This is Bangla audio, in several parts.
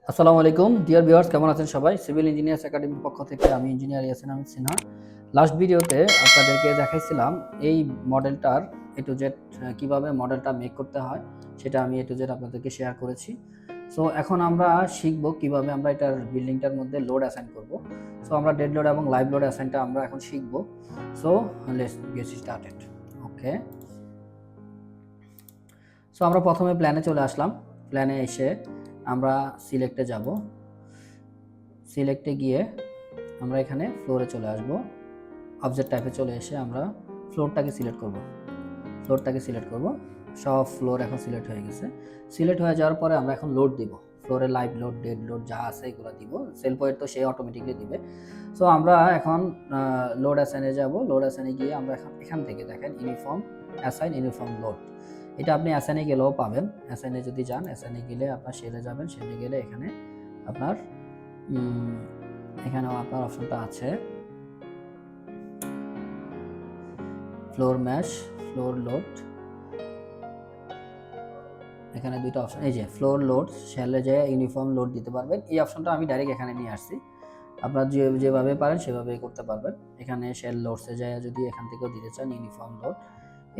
আসসালামু আলাইকুম ডিয়ার ভিউয়ার্স, কেমন আছেন সবাই? সিভিল ইঞ্জিনিয়ার্স একাডেমির পক্ষ থেকে আমি ইঞ্জিনিয়ার ইয়াসিন আহমেদ সিনহা। লাস্ট ভিডিওতে আপনাদেরকে দেখাইছিলাম এই মডেলটার এ টু জেড কীভাবে মডেলটা মেক করতে হয়, সেটা আমি এ টু জেড আপনাদেরকে শেয়ার করেছি। সো এখন আমরা শিখব কিভাবে আমরা এটার বিল্ডিংটার মধ্যে লোড অ্যাসাইন করব। সো আমরা ডেড লোড এবং লাইভ লোড অ্যাসাইনটা আমরা এখন শিখব। So let's get started. Okay, so আমরা প্রথমে প্ল্যানে চলে আসলাম। প্ল্যানে এসে আমরা সিলেক্টে যাব। সিলেক্টে গিয়ে আমরা এখানে ফ্লোরে চলে আসব। অবজেক্ট টাইপে চলে এসে আমরা ফ্লোরটাকে সিলেক্ট করব। সব ফ্লোর এখন সিলেক্ট হয়ে গেছে। সিলেক্ট হয়ে যাওয়ার পরে আমরা এখন লোড দিব। ফ্লোরে লাইভ লোড, ডেড লোড যা আছে এগুলো দিব। সেল পয়েন্ট তো সে অটোমেটিকলি দিবে। সো আমরা এখন লোড অ্যাসাইনে যাব। লোড অ্যাসাইনে গিয়ে আমরা এখান থেকে দেখেন ইউনিফর্ম অ্যাসাইন, ইউনিফর্ম লোড। এটা আপনি অ্যাসাইনে গেলেও পাবেন। অ্যাসাইনে যদি যান, অ্যাসাইনে গেলে আপনার শেলে যাবেন। শেলে গেলে এখানে আপনার এখানেও আপনার অপশনটা আছে ফ্লোর ম্যাশ, ফ্লোর লোড। এখানে দুইটা অপশন, এই যে ফ্লোর লোড, শেলে যে ইউনিফর্ম লোড দিতে পারবেন। এই অপশনটা আমি ডাইরেক্ট এখানে নিয়ে আসছি। আপনারা যেভাবে পারেন সেভাবে করতে পারবেন। এখানে শেল লোডসে যায় যদি এখান থেকেও দিতে চান ইউনিফর্ম লোড,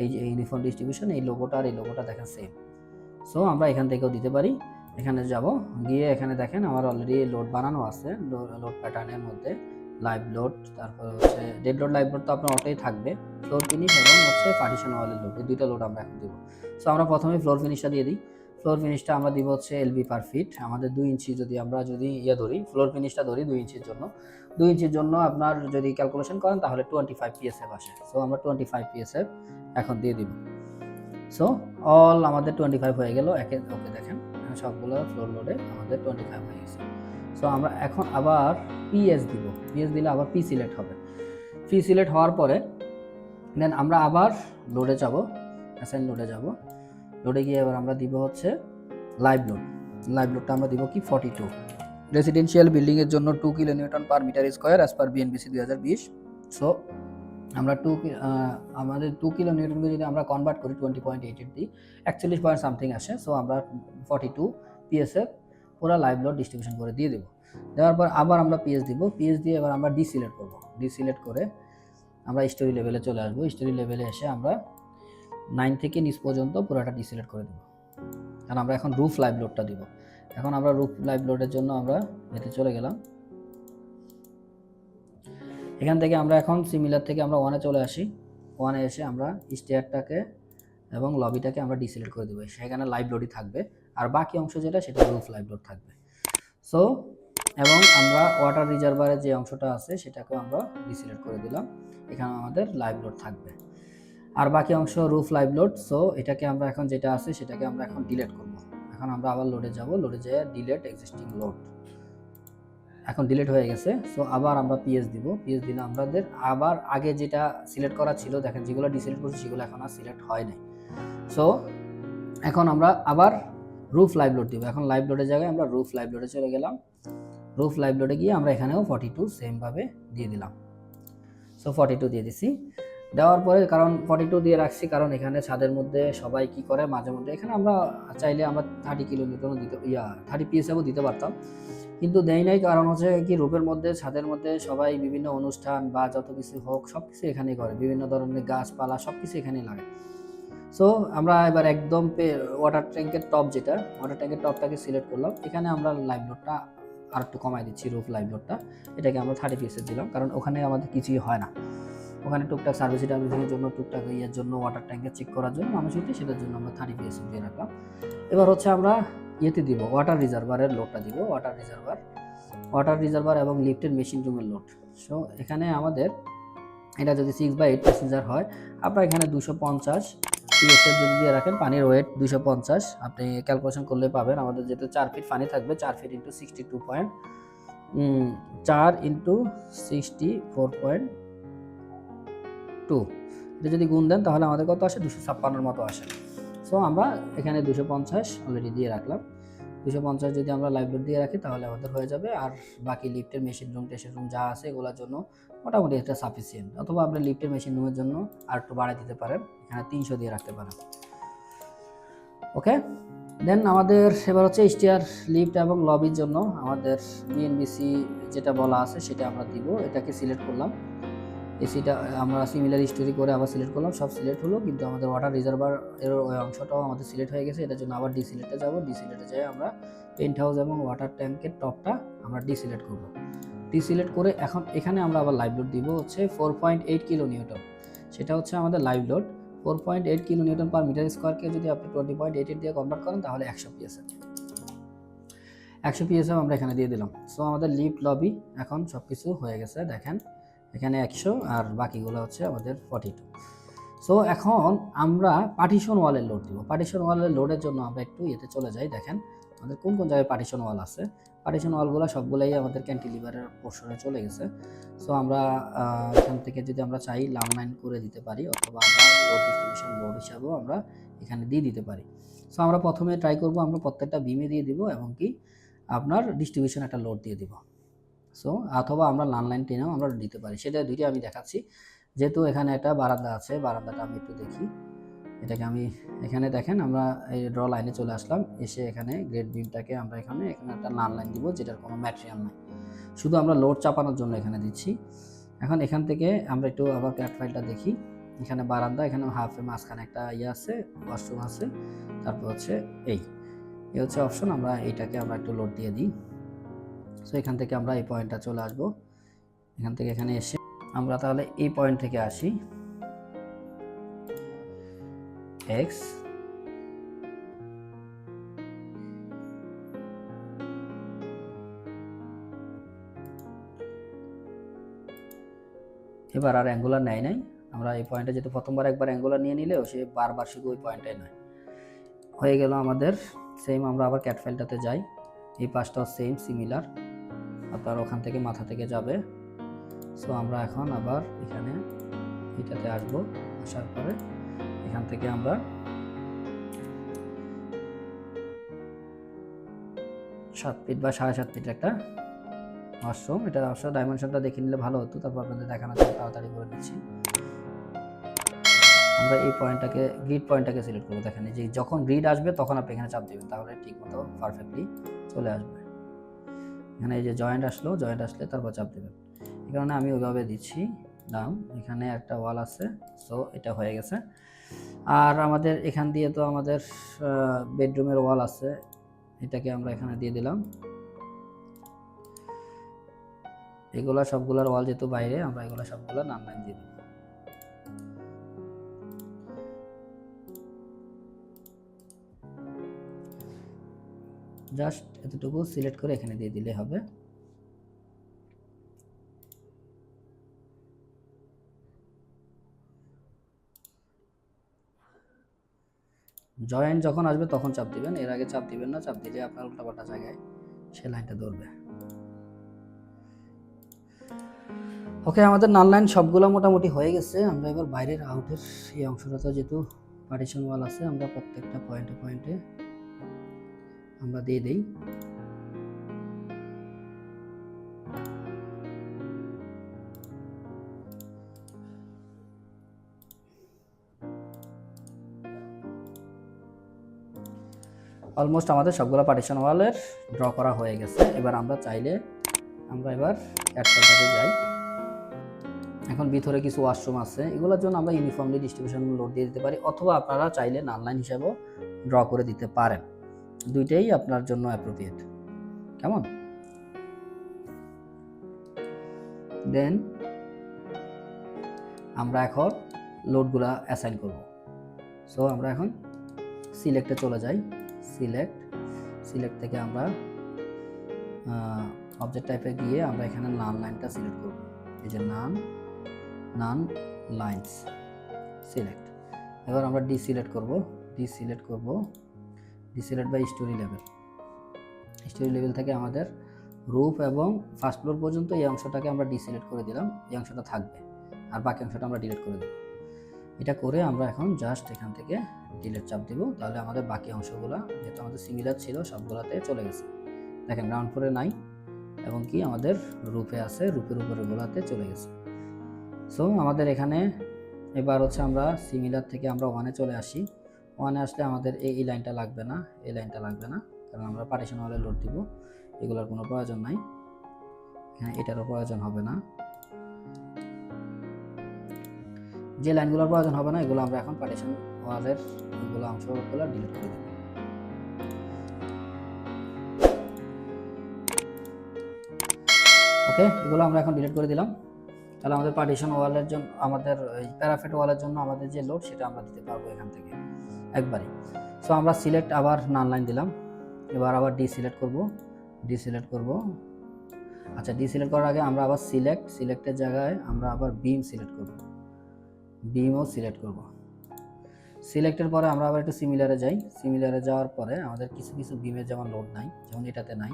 এই যে ইউনিফর্ম ডিস্ট্রিবিউশন, এই লোগোটা আর এই লোগোটা দেখেন সেম। সো আমরা এখান থেকেও দিতে পারি। এখানে যাব, গিয়ে এখানে দেখেন আমার অলরেডি লোড বানানো আছে। লোড প্যাটার্নের মধ্যে লাইভ লোড, তারপর হচ্ছে ডেড লোড, লাইভ লোড তো আপনার অটোই থাকবে। ফ্লোর ফিনিশ এবং হচ্ছে পার্টিশন ওয়ালের লোড, এই দুইটা লোড আমরা এখন দিব। সো আমরা প্রথমে ফ্লোর ফিনিশটা দিয়ে দিই। ফ্লোর ফিনিশটা আমরা দিব হচ্ছে এলবি পার ফিট। আমাদের 2 ইঞ্চি যদি আমরা ধরি, ফ্লোর ফিনিশটা ধরি 2 ইঞ্চির জন্য। 2 ইঞ্চির জন্য আপনার যদি ক্যালকুলেশন করেন তাহলে 25 পিএসএফ আসে। সো আমরা 25 পিএসএফ এখন দিয়ে দিব। সো অল আমাদের 25 হয়ে গেল। ওকে দেখেন সবগুলো ফ্লোর লোডে আমাদের 25 হয়ে গেছে। সো আমরা এখন আবার পিএস দিব। পিএস দিলে আবার পি সিলেক্ট হবে। পি সিলেক্ট হওয়ার পরে দেন আমরা আবার লোডে যাব, অ্যাসাইন লোডে যাব। লোডে গিয়ে এবার আমরা দিব হচ্ছে লাইভ লোড। লাইভ লোডটা আমরা দিব কি 42। রেসিডেন্সিয়াল বিল্ডিংয়ের জন্য 2 kilo newton per metre square as per BNBC 2020। So আমরা আমাদের 2 কিলো নিউটনকে যদি আমরা কনভার্ট করি 20.88 দিই, 41 পয়েন্ট সামথিং আসে। সো আমরা 42 পিএসএফ পুরো লাইভ লোড ডিস্ট্রিবিউশন করে দিয়ে দেবো। দেওয়ার পর আবার আমরা পিএস দিব। পিএস দিয়ে এবার আমরা ডিসিলেক্ট করব। ডিসিলেক্ট করে আমরা স্টোরি লেভেলে চলে আসবো। স্টোরি লেভেলে এসে আমরা 9 থেকে নিচ পর্যন্ত পুরোটা ডিসিলেক্ট করে দেবো। কারণ আমরা এখন রুফ লাইভ লোডটা দিব। এখন আমরা রুফ লাইভ লোডের জন্য আমরা এতে চলে গেলাম। এখান থেকে আমরা এখন সিমিলার থেকে আমরা 1-এ চলে আসি। 1-এ এসে আমরা স্টেয়ারটাকে এবং লবিটাকে আমরা ডিসিলেক্ট করে দেবো। সেখানে লাইভ লোডই থাকবে, আর বাকি অংশ যেটা সেটা রুফ লাইভ লোড থাকবে। সো এবং আমরা ওয়াটার রিজার্ভারের যে অংশটা আছে সেটাকেও আমরা ডিসিলেক্ট করে দিলাম। এখানে আমাদের লাইভ লোড থাকবে, আর বাকি অংশ রুফ লাইভ লোড। সো এটাকে আমরা এখন যেটা আছে সেটাকে আমরা এখন ডিলিট করব। এখন আমরা আবার লোডে যাব। লোডে যেয়ে ডিলিট এক্সিস্টিং লোড। এখন ডিলিট হয়ে গেছে। সো আবার আমরা পিএস দিব। পিএস দিলে আমাদের আবার আগে যেটা সিলেক্ট করা ছিল, দেখেন যেগুলো ডিসিলেক্ট করছি সেগুলো এখন আর সিলেক্ট হয় নাই। সো এখন আমরা আবার রুফ লাইভ লোড দিব। এখন লাইভ লোডের জায়গায় আমরা রুফ লাইভ লোডে চলে গেলাম। রুফ লাইভ লোডে গিয়ে আমরা এখানেও 42 সেমভাবে দিয়ে দিলাম। সো 42 দিয়ে দিছি। দেওয়ার পরে কারণ 42 দিয়ে রাখছি, কারণ এখানে ছাদের মধ্যে সবাই কি করে মাঝে মধ্যে, এখানে আমরা চাইলে আমরা 30 কিলো নিউটনও দিতে 30 পিএসএফও দিতে পারতাম, কিন্তু দেই নাই। কারণ হচ্ছে কি, রূপের মধ্যে ছাদের মধ্যে সবাই বিভিন্ন অনুষ্ঠান বা যত কিছু হোক সব কিছু এখানেই করে, বিভিন্ন ধরনের গাছপালা সব কিছু এখানেই লাগে। সো আমরা এবার একদম ওয়াটার ট্যাঙ্কের টপ, যেটা ওয়াটার ট্যাঙ্কের টপটাকে সিলেক্ট করলাম। এখানে আমরা লাইভ লোডটা আর একটু কমাই দিচ্ছি, রুফ লাইভ লোডটা। এটাকে আমরা 30 পিএসএফ দিলাম, কারণ ওখানে আমাদের কিছুই হয় না। ওখানে টুকটাক সার্ভিসিংয়ের জন্য, টুকটাক ইয়ের জন্য, ওয়াটার ট্যাঙ্কে চেক করার জন্য মানুষ হইতে, সেটার জন্য আমরা 30 পিএসএফ দিয়ে রাখলাম। এবার হচ্ছে আমরা ইয়েতে দিব, ওয়াটার রিজার্ভারের লোডটা দিব। ওয়াটার রিজার্ভার এবং লিফটের মেশিন রুমের লোড। সো এখানে আমাদের এটা যদি 6/8 প্যাসেঞ্জার হয়, আপনার এখানে 250 পিএসএফ যদি দিয়ে রাখেন, পানির ওয়েট 250 আপনি ক্যালকুলেশন করলে পাবেন। আমাদের যেটা 4 ফিট পানি থাকবে, 4 ফিট ইন্টু 4 ইন্টু 64.2, এটা যদি গুণ দেন তাহলে আমাদের কত আসে, 256 মতো আসে। সো আমরা এখানে 250 অলরেডি দিয়ে রাখলাম। 250 যদি আমরা লাইভ লোড দিয়ে রাখি তাহলে আমাদের হয়ে যাবে। আর বাকি লিফটের মেশিন রুম, টেশন রুম যা আছে এগুলোর জন্য মোটামুটি এটা সাফিসিয়েন্ট। অথবা আপনি লিফটের মেশিন রুমের জন্য আর একটু বাড়াই দিতে পারেন, এখানে 300 দিয়ে রাখতে পারেন। ওকে, দেন আমাদের এবার হচ্ছে স্টেয়ার লিফট এবং লবির জন্য আমাদের বিএনবিসি যেটা বলা আছে সেটা আমরা দিব। এটাকে সিলেক্ট করলাম, এসিটা আমরা সিমিলার স্টোরি করে আবার সিলেক্ট করলাম, সব সিলেক্ট হলো, কিন্তু আমাদের ওয়াটার রিজার্ভার এর ওই অংশটাও আমাদের সিলেক্ট হয়ে গেছে। এটার জন্য আবার ডিসিলেক্টে যাব, ডিসিলেক্টে যাই আমরা পেন্ট হাউস এবং ওয়াটার ট্যাঙ্কের টপটা আমরা ডিসিলেক্ট করব। ডিসিলেক্ট করে এখন এখানে আমরা আবার লাইভ লোড দিব হচ্ছে 4.8 কিলো নিউটন, সেটা হচ্ছে আমাদের live load 4.8 kilo newton per metre স্কোয়ারকে যদি আপনি 20.88 দিয়ে কনভার্ট করেন তাহলে 100 পিএসএম, 100 পিএসএম আমরা এখানে দিয়ে দিলাম। সো আমাদের লিফট লবি এখন সব কিছু হয়ে গেছে, দেখেন এখানে 100 আর বাকিগুলো হচ্ছে আমাদের 42। সো এখন আমরা পার্টিশন ওয়ালের লোড দিব। পার্টিশন ওয়ালের লোডের জন্য আমরা একটু ইয়েতে চলে যাই, দেখেন আমাদের কোন কোন জায়গায় পার্টিশন ওয়াল আছে। পার্টিশন ওয়ালগুলো সবগুলোই আমাদের ক্যান্টিলিভারের পোর্শনে চলে গেছে। সো আমরা এখান থেকে যদি আমরা চাই লাইন করে দিতে পারি, অথবা আমরা লোড ডিস্ট্রিবিউশন লোড হিসাবেও আমরা এখানে দিয়ে দিতে পারি। সো আমরা প্রথমে ট্রাই করব, আমরা প্রত্যেকটা বিমে দিয়ে দিব এবং কি আপনার ডিস্ট্রিবিউশন একটা লোড দিয়ে দিব। সো অথবা আমরা লাইন টেনেও আমরা দিতে পারি, সেটা দুইটা আমি দেখাচ্ছি। যেহেতু এখানে একটা বারান্দা আছে, বারান্দাটা আমি একটু দেখি, এটাকে আমি এখানে দেখেন আমরা এই ড্র লাইনে চলে আসলাম, এসে এখানে গ্রেড বিমটাকে আমরা এখানে একটা লাইন দিব যেটার কোনো ম্যাটেরিয়াল নাই, শুধু আমরা লোড চাপানোর জন্য এখানে দিচ্ছি। এখন এখান থেকে আমরা একটু আবার ক্যাট ফাইলটা দেখি, এখানে বারান্দা, এখানে হাফে মাঝখানে একটা ইয়ে আছে, ওয়াশরুম আছে, তারপর হচ্ছে এই হচ্ছে অপশন, আমরা এইটাকে আমরা একটু লোড দিয়ে দিই। সো এখান থেকে আমরা এই পয়েন্টটা চলে আসবো, এখান থেকে এখানে এসে আমরা তাহলে এই পয়েন্ট থেকে আসি, এক্স এবার আর অ্যাঙ্গুলার নেয় নাই, আমরা এই পয়েন্টে যেহেতু প্রথমবার একবার অ্যাঙ্গুলার নিয়ে নিলেও সে বারবার শুধু ওই পয়েন্টটাই নয় হয়ে গেল আমাদের। সেম আমরা আবার ক্যাট ফাইলটাতে যাই, এই পাশটাও সেম সিমিলার, আপনার ওখান থেকে মাথা থেকে যাবে। সো আমরা এখন আবার এখানে এটাতে আসবো, আসার পরে এখান থেকে আমরা 7 ফিট বা 7.5 ফিট একটা ওয়াশরুম, এটা অবশ্য ডাইমেনশনটা দেখে নিলে ভালো হতো, তারপর আপনাদের দেখানোর জন্য তাড়াতাড়ি করে নিচ্ছি। আমরা এই পয়েন্টটাকে গ্রিড পয়েন্টটাকে সিলেক্ট করবো, দেখেন যে যখন গ্রিড আসবে তখন আপনি এখানে চাপ দেবেন, তাহলে ঠিক মতো পারফেক্টলি চলে আসবে। এখানে এই যে জয়েন্ট আসলো, জয়েন্ট আসলে তারপর চাপ দেবেন, এই কারণে আমি ওইভাবে দিচ্ছি দাম। এখানে একটা ওয়াল আছে, সো এটা হয়ে গেছে। আর আমাদের এখান দিয়ে তো আমাদের বেডরুমের ওয়াল আছে, এটাকে আমরা এখানে দিয়ে দিলাম। এগুলা সবগুলোর ওয়াল যেহেতু বাইরে, আমরা এগুলা সবগুলো লাইন দিয়ে দিব। জাস্ট এতটুকু সিলেক্ট করে এখানে দিয়ে দিলে হবে। জয়েন্ট যখন আসবে তখন চাপ দিবেন, এর আগে চাপ দিবেন না, চাপ দিলে আপনার উল্টাপাল্টা জায়গায় সে লাইনটা ধরবে। ওকে, আমাদের নাল লাইন সবগুলো মোটামুটি হয়ে গেছে। আমরা এবার বাইরের আউটের এই অংশটাতে যেহেতু পার্টিশন ওয়াল আছে, আমরা প্রত্যেকটা পয়েন্টে পয়েন্টে আমরা দিয়ে দিই। অলমোস্ট আমাদের সবগুলো পার্টিশন ওয়ালের ড্র করা হয়ে গেছে। এবার আমরা চাইলে আমরা এবার ক্যাটফাইলটাতে যাই। এখন ভিতরে কিছু ওয়াশরুম আছে, এগুলোর জন্য আমরা ইউনিফর্মলি ডিস্ট্রিবিউশন লোড দিয়ে দিতে পারি, অথবা আপনারা চাইলে লাইন হিসাবেও ড্র করে দিতে পারেন, দুইটাই আপনার জন্য অ্যাপ্রোপ্রিয়েট। কেমন? দেন আমরা এখন লোডগুলা অ্যাসাইন করব। সো আমরা এখন সিলেক্টে চলে যাই, সিলেক্ট থেকে আমরা অবজেক্ট টাইপে গিয়ে আমরা এখানে নান লাইনটা সিলেক্ট করব। এই যে নান লাইনস সিলেক্ট। এবার আমরা ডিসিলেক্ট করব, ডিসিলেক্ট বাই স্টোরি লেভেল থেকে আমাদের রুফ এবং ফার্স্ট ফ্লোর পর্যন্ত এই অংশটাকে আমরা ডিসিলেক্ট করে দিলাম, এই অংশটা থাকবে, আর বাকি অংশটা আমরা ডিলিট করে দেব। এটা করে আমরা এখন জাস্ট এখান থেকে ডিলিট চাপ দিব, তাহলে আমাদের বাকি অংশগুলো যেটা আমাদের সিমিলার ছিল সবগুলোতে চলে গেছে। দেখেন গ্রাউন্ড ফ্লোরে নাই এবং কি আমাদের রুফে আছে, রুফের উপরেগুলোতে চলে গেছে। সো আমাদের এখানে এবার হচ্ছে আমরা সিমিলার থেকে আমরা ওয়ানে চলে আসি। ওয়ানে আসলে আমাদের এই লাইনটা লাগবে না, এই লাইনটা লাগবে না, কারণ আমরা পার্টিশন ওয়ালে লোড দিব, এগুলোর কোনো প্রয়োজন নাই, এখানে এটারও প্রয়োজন হবে না। যে লাইনগুলোর প্রয়োজন হবে না এগুলো আমরা এখন পার্টিশন ওয়ালের এগুলো অংশগুলো ডিলিট করে দেব। ওকে, এগুলো আমরা এখন ডিলিট করে দিলাম। তাহলে আমাদের পার্টিশন ওয়ালের জন্য, আমাদের এই প্যারাফিট ওয়ালের জন্য আমাদের যে লোড সেটা আমরা দিতে পারবো এখান থেকে একবারই। সো আমরা সিলেক্ট আবার নান লাইন দিলাম, এবার আবার ডিসিলেক্ট করব। আচ্ছা, ডিসিলেক্ট করার আগে আমরা আবার সিলেক্টের জায়গায় আমরা আবার বিমও সিলেক্ট করব। সিলেক্টের পরে আমরা আবার একটু সিমিলারে যাই, সিমিলারে যাওয়ার পরে আমাদের কিছু কিছু বিমের যেমন লোড নাই, যেমন এটাতে নাই,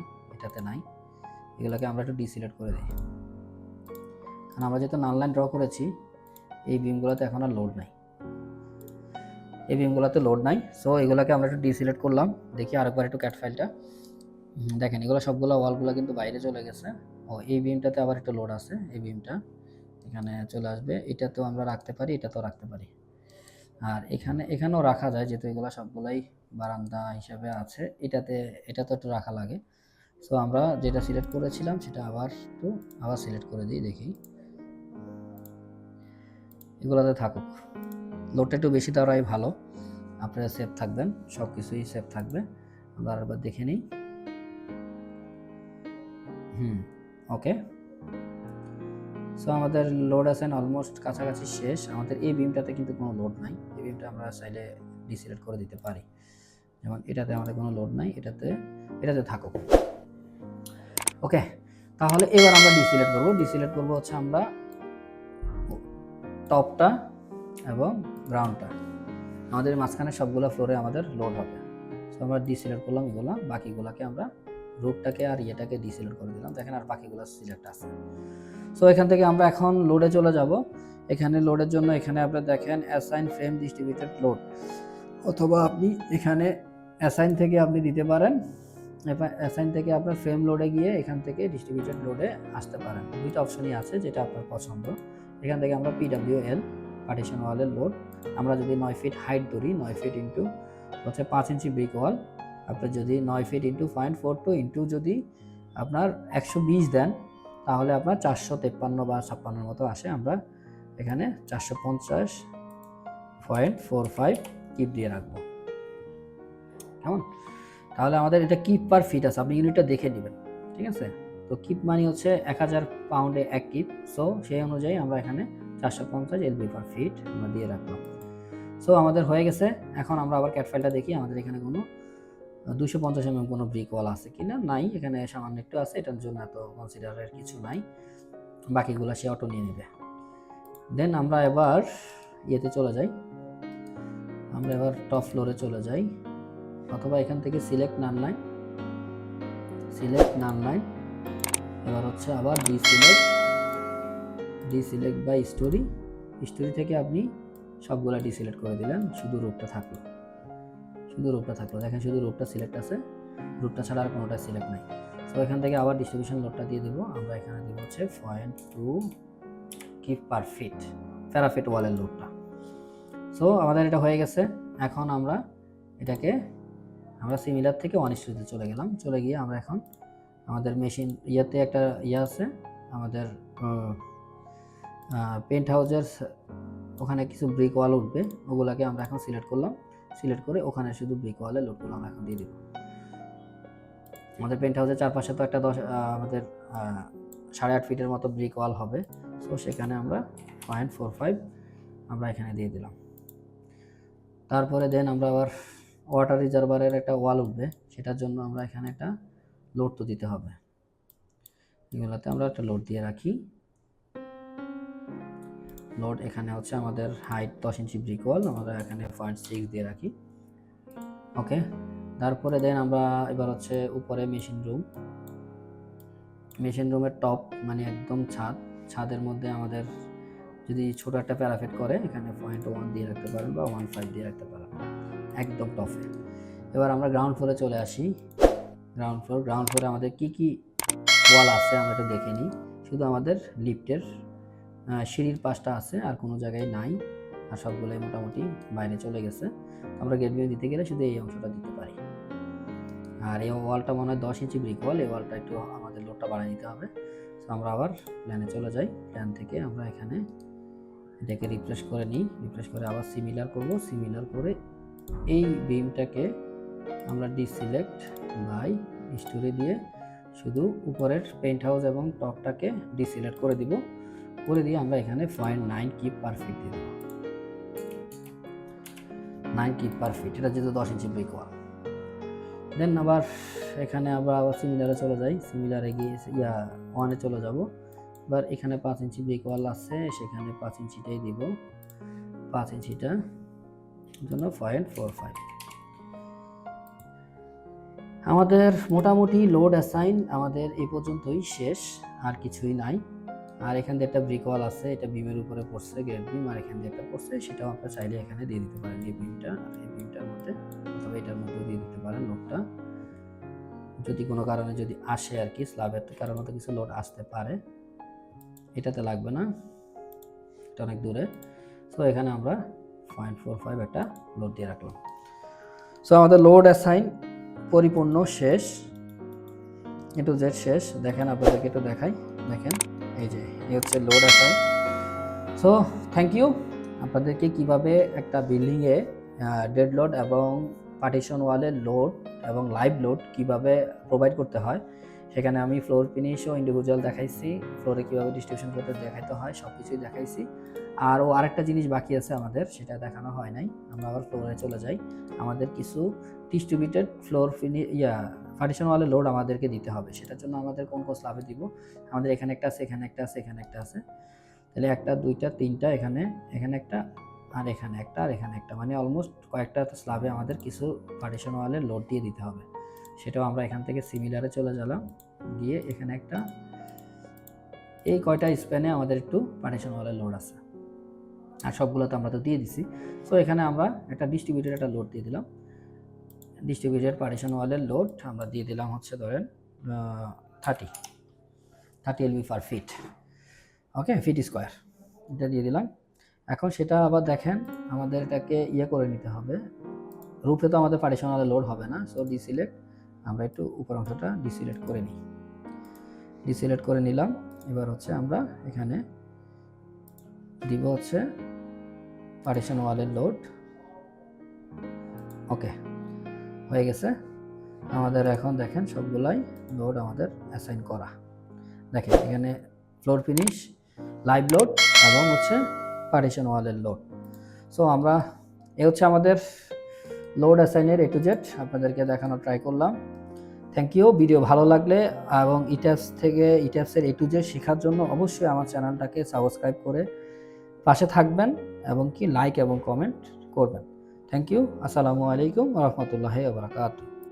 এগুলোকে আমরা একটু ডিসিলেক্ট করে দিই, কারণ আমরা যেহেতু নাল লাইন ড্র করেছি এই বিমগুলোতে এখন আর লোড নাই, সো এগুলোকে আমরা একটু ডিসিলেক্ট করলাম। দেখি আরেকবার একটু ক্যাট ফাইলটা দেখেন, এগুলো সবগুলো ওয়ালগুলো কিন্তু বাইরে চলে গেছে। এই বিমটাতে আবার একটু লোড আছে, এই বিমটা এখানে চলে আসবে, এটাতেও আমরা রাখতে পারি, এটাতেও রাখতে পারি, আর এখানেও রাখা যায়, যেহেতু এগুলো সবগুলাই বারান্দা হিসাবে আছে, এটাতে একটু রাখা লাগে। সো আমরা যেটা সিলেক্ট করেছিলাম সেটা আবার সিলেক্ট করে দিই, দেখি এগুলোতে থাকুক, লোডটা একটু বেশি দেওয়াই ভালো, আপনারা সেফ থাকবেন, সব কিছুই সেফ থাকবে। আমরা আরেকবার দেখে নিই। ওকে, সো আমাদের লোড আছেন অলমোস্ট কাছাকাছি শেষ। আমাদের এই বিমটাতে কিন্তু কোনো লোড নাই, এই বিমটা আমরা চাইলে ডিসিলেক্ট করে দিতে পারি, যেমন এটাতে আমাদের কোনো লোড নাই, এটাতে থাকুক। ওকে, তাহলে এবার আমরা ডিসিলেক্ট করব হচ্ছে আমরা টপটা এবং গ্রাউন্ডটা, আমাদের মাঝখানে সবগুলো ফ্লোরে আমাদের লোড হবে। সো আমরা ডিসিলেক্ট করলাম এগুলো, বাকিগুলোকে আমরা রুটটাকে আর ইয়েটাকে ডিসিলেক্ট করে দিলাম, দেখেন আর বাকিগুলো সিলেক্ট আছে। সো এখান থেকে আমরা এখন লোডে চলে যাব। এখানে লোডের জন্য এখানে আপনি দেখেন অ্যাসাইন ফ্রেম ডিস্ট্রিবিউটেড লোড, অথবা আপনি এখানে অ্যাসাইন থেকে আপনি দিতে পারেন, অ্যাসাইন থেকে আপনার ফ্রেম লোডে গিয়ে এখান থেকে ডিস্ট্রিবিউটেড লোডে আসতে পারেন, দুইটা অপশনই আছে, যেটা আপনার পছন্দ। এখান থেকে আমরা PWL পার্টিশন ওয়ালের লোড, আমরা যদি 9 ফিট হাইট ধরি, 9 ফিট ইন্টু হচ্ছে 5 ইঞ্চি ব্রিক ওয়াল, আপনার যদি 9 ফিট ইন্টু 0.42 ইন্টু যদি আপনার 120 দেন, তাহলে আপনার 453 বা 56 মতো আসে। আমরা এখানে 450.45 কিপ দিয়ে রাখবো, কেমন? তাহলে আমাদের এটা কিপ পার ফিট আছে, আপনি ইউনিটটা দেখে নেবেন, ঠিক আছে? তো কিপ মানে হচ্ছে 1000 পাউন্ডে 1 কিপ, সো সেই অনুযায়ী আমরা এখানে 450 LB পার ফিট আমরা দিয়ে রাখলাম। সো আমাদের হয়ে গেছে। এখন আমরা আবার ক্যাট ফাইলটা দেখি, আমাদের এখানে কোনো 250 mm কোনো ব্রিক ওয়াল আছে কিনা, নাই, এখানে সামান্য একটু আছে, এটার জন্য এত কনসিডারের কিছু নাই, বাকিগুলো সে অটো নিয়ে নেবে। দেন আমরা এবার ইয়েতে চলে যাই, আমরা এবার টপ ফ্লোরে চলে যাই, অথবা এখান থেকে সিলেক্ট নান লাইন, এবার হচ্ছে আবার ডিসিলেক্ট বাই স্টোরি থেকে আপনি সবগুলা ডিসিলেক্ট করে দিলেন, শুধু রূপটা থাকলো, দেখেন শুধু রূপটা সিলেক্ট আছে, রূপটা ছাড়া আর কোনোটা সিলেক্ট নাই। সো এখান থেকে আবার ডিস্ট্রিবিউশন লোডটা দিয়ে দেবো, আমরা এখানে দিব হচ্ছে 0.2 কিপ পার ফিট প্যারাফিট ওয়ালের লোডটা। সো আমাদের এটা হয়ে গেছে। এখন আমরা এটাকে সিমিলার থেকে 1:2 চলে গিয়ে আমরা এখন আমাদের মেশিন ইয়েতে একটা ইয়ে আছে, আমাদের পেন্ট হাউসের ওখানে কিছু ব্রিক ওয়াল উঠবে, ওগুলাকে আমরা এখন সিলেক্ট করে ওখানে শুধু ব্রিক ওয়ালে লোডগুলো আমরা এখন দিয়ে দিব। আমাদের পেন্ট হাউসের চারপাশে তো একটা আমাদের 8.5 ফিটের মতো ব্রিক ওয়াল হবে, সো সেখানে আমরা 0.45 আমরা এখানে দিয়ে দিলাম। তারপরে দেন আমরা আবার ওয়াটার রিজার্ভারের একটা ওয়াল উঠবে, সেটার জন্য আমরা এখানে একটা লোড তো দিতে হবে, এগুলোতে আমরা একটা লোড দিয়ে রাখি। লোড এখানে হচ্ছে আমাদের হাইট 10 ইঞ্চি ব্রিক ওয়াল, আমরা এখানে 0.6 দিয়ে রাখি। ওকে, তারপরে দেন আমরা এবার হচ্ছে উপরে মেশিন রুমের টপ মানে একদম ছাদের মধ্যে আমাদের যদি ছোট একটা প্যারাফিট করে, এখানে 0.1 দিয়ে রাখতে পারেন বা 1.5 দিয়ে রাখতে পারেন একদম টপে। এবার আমরা গ্রাউন্ড ফ্লোরে চলে আসি। গ্রাউন্ড ফ্লোরে আমাদের কি ওয়াল আছে আমরা একটু দেখে নিই। শুধু আমাদের লিফটের সিঁড়ির পাশটা আছে, আর কোনো জায়গায় নাই। আর সবগুলোই মোটামুটি বাইরে চলে গেছে। আমরা গেট বিম দিতে গেলে শুধু এই অংশটা দিতে পারি। আর এই ওয়ালটা মনে হয় 10 ইঞ্চি ব্রিক ওয়াল, এই ওয়ালটা একটু আমাদের লোডটা বাড়িয়ে নিতে হবে। তো আমরা আবার প্ল্যানে চলে যাই, প্ল্যান থেকে আমরা এখানে এটাকে রিফ্রেশ করে নিই, রিফ্রেশ করে আবার সিমিলার করব, সিমিলার করে এই বিমটাকে আমরা ডিসিলেক্ট বাই স্টোরি দিয়ে শুধু উপরের পেন্ট হাউস এবং টপটাকে ডিসিলেক্ট করে দিব, করে দিয়ে আমরা এখানে 0.9 কিপ পার ফিট দিয়ে দেবো, 9 কিপ পার ফিট, এটা যেহেতু 10 ইঞ্চি ব্রিক ওয়াল। দেন আবার এখানে আমরা আবার সিমিলারে চলে যাই, সিমিলারে গিয়ে ওয়ানে চলে যাব। এবার এখানে 5 ইঞ্চি ব্রিক ওয়াল আছে, সেখানে 5 ইঞ্চিটাই দিব, 5 ইঞ্চিটা জন্য 0.45। আমাদের মোটামুটি লোড অ্যাসাইন আমাদের এই পর্যন্তই শেষ, আর কিছুই নাই। আর এখান দিয়ে একটা ব্রিক ওয়াল আছে, এটা বিমের উপরে পড়ছে, গ্রেড বিম, আর এখান দিয়ে একটা পড়ছে, সেটাও আপনারা চাইলে এখানে দিয়ে দিতে পারেন, এই বিমটা আর এই বিমটার মধ্যে, অথবা এটার মধ্যে দিয়ে দিতে পারেন লোডটা, যদি কোনো কারণে যদি আসে আর কি, স্ল্যাবের কারণে তো কিছু লোড আসতে পারে, এটাতে লাগবে না, এটা অনেক দূরে। সো এখানে আমরা 0.45 একটা লোড দিয়ে রাখলাম। সো আমাদের লোড অ্যাসাইন পরিপূর্ণ শেষ, এ টু জেড শেষ। দেখেন আপনাদেরকে একটু দেখাই, দেখেন এই যে এই হচ্ছে load assign. So thank you. আপনাদেরকে কিভাবে একটা বিল্ডিংয়ে ডেড লোড এবং পার্টিশন ওয়ালের লোড এবং লাইভ লোড কিভাবে প্রোভাইড করতে হয়, সেখানে আমি ফ্লোর ফিনিশও ইন্ডিভিজুয়াল দেখাইছি, ফ্লোরে কীভাবে ডিস্ট্রিবিউশন করতে দেখাইতে হয় সব কিছুই দেখাইছি। আর আরেকটা জিনিস বাকি আছে আমাদের, সেটা দেখানো হয় নাই। আমরা আবার ফ্লোরে চলে যাই। আমাদের কিছু ডিস্ট্রিবিউটেড ফ্লোর পার্টিশন ওয়ালের লোড আমাদেরকে দিতে হবে। সেটার জন্য আমাদের কোন কোন স্ল্যাবে দিব, আমাদের এখানে একটা আছে, এখানে একটা আছে, এখানে একটা আছে, তাহলে একটা, দুইটা, তিনটা, এখানে একটা, আর এখানে একটা, আর এখানে একটা, মানে অলমোস্ট কয়েকটা স্ল্যাবে আমাদের কিছু পার্টিশন ওয়ালের লোড দিয়ে দিতে হবে। সেটাও আমরা এখান থেকে সিমিলারে চলে গেলাম, গিয়ে এখানে একটা, এই কয়টা স্প্যানে আমাদের একটু পার্টিশন ওয়ালের লোড আছে, আর সবগুলো তো আমরা তো দিয়ে দিছি। সো এখানে আমরা একটা ডিস্ট্রিবিউটেড একটা লোড দিয়ে দিলাম, ডিস্ট্রিবিউটেড পার্টিশন ওয়ালের লোড আমরা দিয়ে দিলাম হচ্ছে ধরেন 30 এলবি পার ফিট, ওকে, ফিট স্কোয়ার, এটা দিয়ে দিলাম। এখন সেটা আবার দেখেন আমাদের এটাকে করে নিতে হবে, রূপে তো আমাদের পার্টিশন ওয়ালের লোড হবে না। সো ডিসিলেক্ট, আমরা একটু উপর অংশটা ডিসিলেক্ট করে নিই, ডিসিলেক্ট করে নিলাম। এবার হচ্ছে আমরা এখানে দিব হচ্ছে পার্টিশন ওয়ালের লোড, ওকে, হয়ে গেছে আমাদের। এখন দেখেন সবগুলাই লোড আমাদের অ্যাসাইন করা, দেখেন এখানে ফ্লোর ফিনিশ, লাইভ লোড এবং হচ্ছে পার্টিশন ওয়ালের লোড। সো আমরা এ হচ্ছে আমাদের লোড অ্যাসাইনের এ টু জেড আপনাদেরকে দেখানোর ট্রাই করলাম। Thank you. ভিডিও ভালো লাগলে এবং ইট্যাপসের এ টু জেড শেখার জন্য অবশ্যই আমার চ্যানেলটাকে সাবস্ক্রাইব করে পাশে থাকবেন এবং কি লাইক এবং কমেন্ট করবেন। Thank you. আসসালামু আলাইকুম ওয়া রাহমাতুল্লাহি ওয়া বারাকাতুহু।